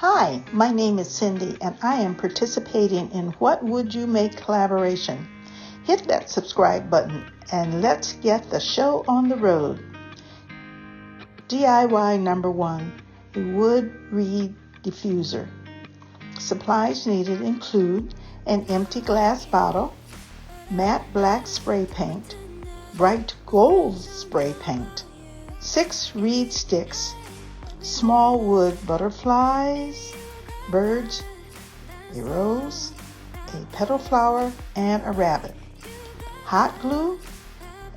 Hi, my name is Cindy and I am participating in What Would You Make collaboration. Hit that subscribe button and let's get the show on the road. DIY number 1, a wood reed diffuser. Supplies needed include an empty glass bottle, matte black spray paint, bright gold spray paint, 6 reed sticks, small wood butterflies, birds, a rose, a petal flower, and a rabbit. Hot glue,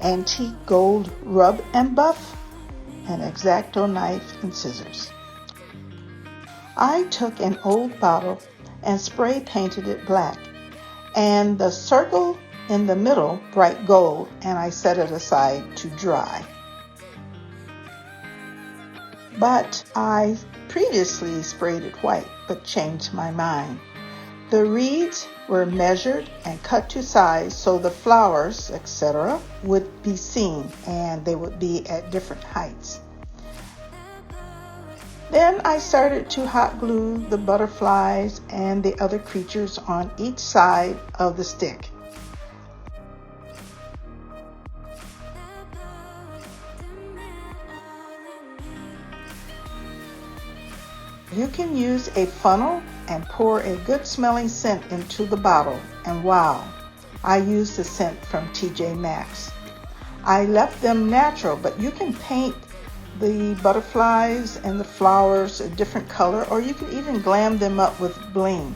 antique gold rub and buff, an X-Acto knife and scissors. I took an old bottle and spray painted it black, and the circle in the middle bright gold, and I set it aside to dry. But I previously sprayed it white, but changed my mind. The reeds were measured and cut to size so the flowers, etc., would be seen and they would be at different heights. Then I started to hot glue the butterflies and the other creatures on each side of the stick. You can use a funnel and pour a good smelling scent into the bottle, and wow, I used the scent from TJ Maxx. I left them natural, but you can paint the butterflies and the flowers a different color, or you can even glam them up with bling.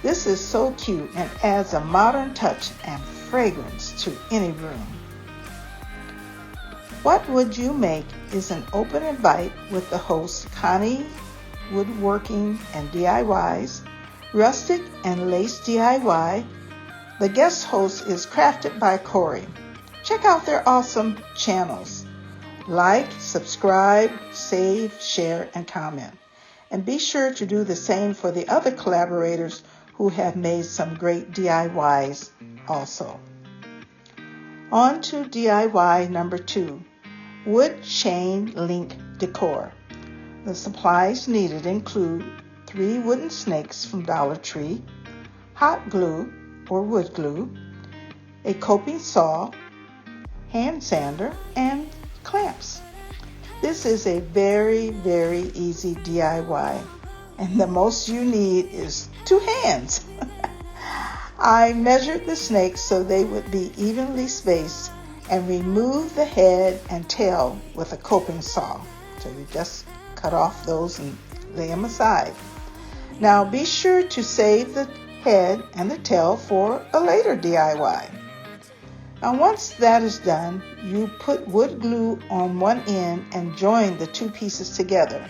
This is so cute and adds a modern touch and fragrance to any room. What Would You Make is an open invite with the host Connie Woodworking and DIYs, Rustic and Lace DIY. The guest host is Crafted by Corey. Check out their awesome channels. Like, subscribe, save, share, and comment. And be sure to do the same for the other collaborators who have made some great DIYs also. On to DIY number 2, wood chain link decor. The supplies needed include 3 wooden snakes from Dollar Tree, hot glue or wood glue, a coping saw, hand sander, and clamps. This is a very, very easy DIY, and the most you need is 2 hands. I measured the snakes so they would be evenly spaced and removed the head and tail with a coping saw. So you just cut off those and lay them aside. Now be sure to save the head and the tail for a later DIY. Now once that is done, you put wood glue on one end and join the 2 pieces together.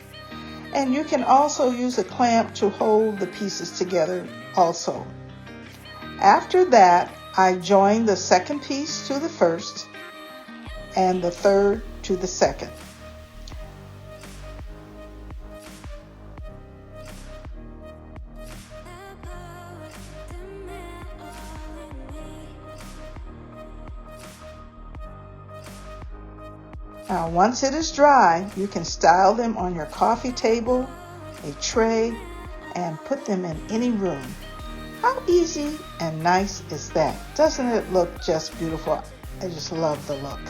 And you can also use a clamp to hold the pieces together also. After that, I join the second piece to the first and the third to the second. Now, once it is dry, you can style them on your coffee table, a tray, and put them in any room. How easy and nice is that? Doesn't it look just beautiful? I just love the look.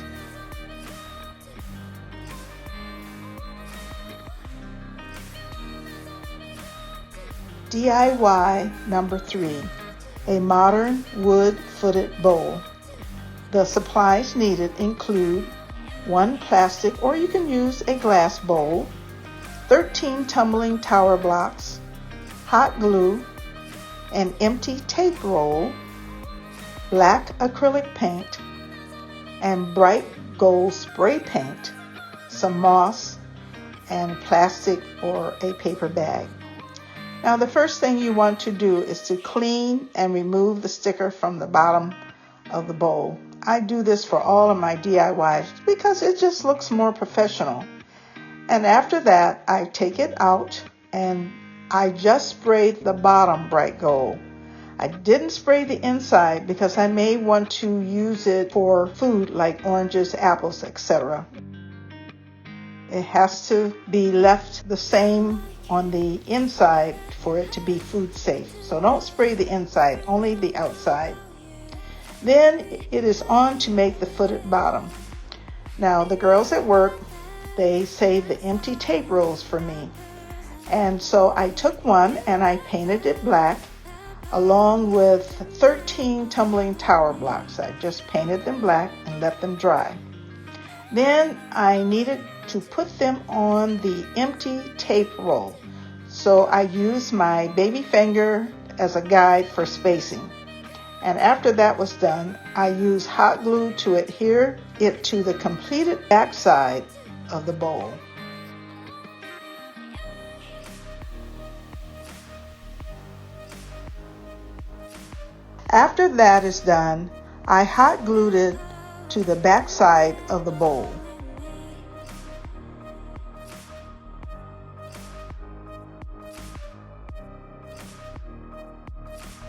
DIY number 3, a modern wood-footed bowl. The supplies needed include 1 plastic, or you can use a glass bowl, 13 tumbling tower blocks, hot glue, an empty tape roll, black acrylic paint, and bright gold spray paint, some moss, and plastic or a paper bag. Now the first thing you want to do is to clean and remove the sticker from the bottom of the bowl. I do this for all of my DIYs because it just looks more professional. And after that, I take it out and I just sprayed the bottom bright gold. I didn't spray the inside because I may want to use it for food like oranges, apples, etc. It has to be left the same on the inside for it to be food safe. So don't spray the inside, only the outside. Then it is on to make the footed bottom. Now the girls at work, they saved the empty tape rolls for me. And so I took one and I painted it black along with 13 tumbling tower blocks. I just painted them black and let them dry. Then I needed to put them on the empty tape roll. So I used my baby finger as a guide for spacing. And after that was done, I used hot glue to adhere it to the completed backside of the bowl. After that is done, I hot glued it to the backside of the bowl.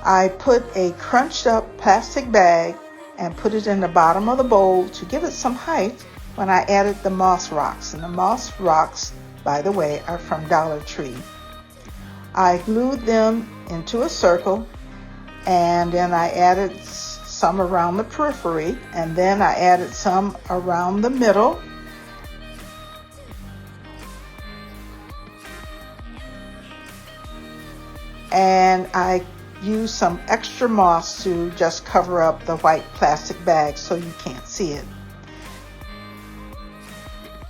I put a crunched up plastic bag and put it in the bottom of the bowl to give it some height when I added the moss rocks. And the moss rocks, by the way, are from Dollar Tree. I glued them into a circle, and then I added some around the periphery, and then I added some around the middle. And I used some extra moss to just cover up the white plastic bag so you can't see it.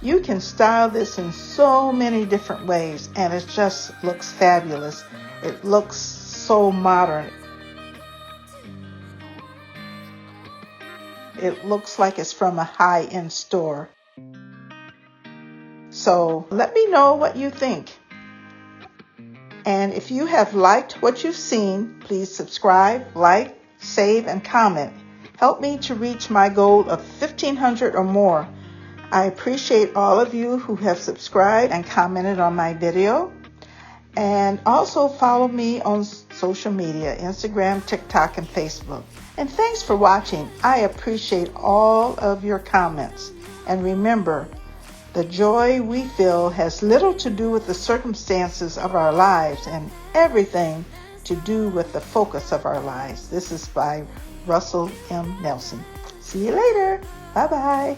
You can style this in so many different ways, and it just looks fabulous. It looks so modern. It looks like it's from a high-end store. So let me know what you think. And if you have liked what you've seen, please subscribe, like, save, and comment. Help me to reach my goal of 1,500 or more. I appreciate all of you who have subscribed and commented on my video. And also follow me on social media, Instagram, TikTok, and Facebook. And thanks for watching. I appreciate all of your comments. And remember, the joy we feel has little to do with the circumstances of our lives and everything to do with the focus of our lives. This is by Russell M. Nelson. See you later. Bye-bye.